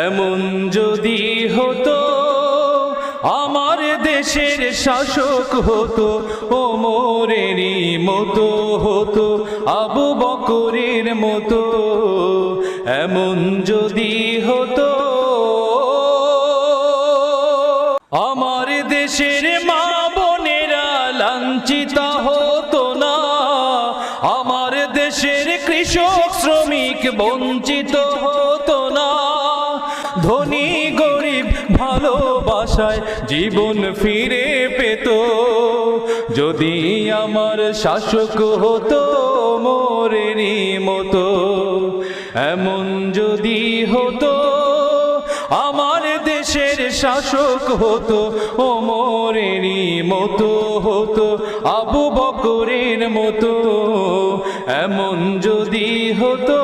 এমন যদি হতো আমার দেশের শাসক হতো ওমরেরই মতো হতো, আবু বকরের মতো। এমন যদি হতো আমার দেশের মা বোনেরা লাঞ্ছিত হতো না, আমার দেশের কৃষক শ্রমিক বঞ্চিত হতো না, ধনী গরিব ভালোবাসায় জীবন ফিরে পেত, যদি আমার শাসক হতো ওমরেরই মতো। এমন যদি হতো আমার দেশের শাসক হতো ওমরেরই মতো হতো, আবু বকরের মতো। এমন যদি হতো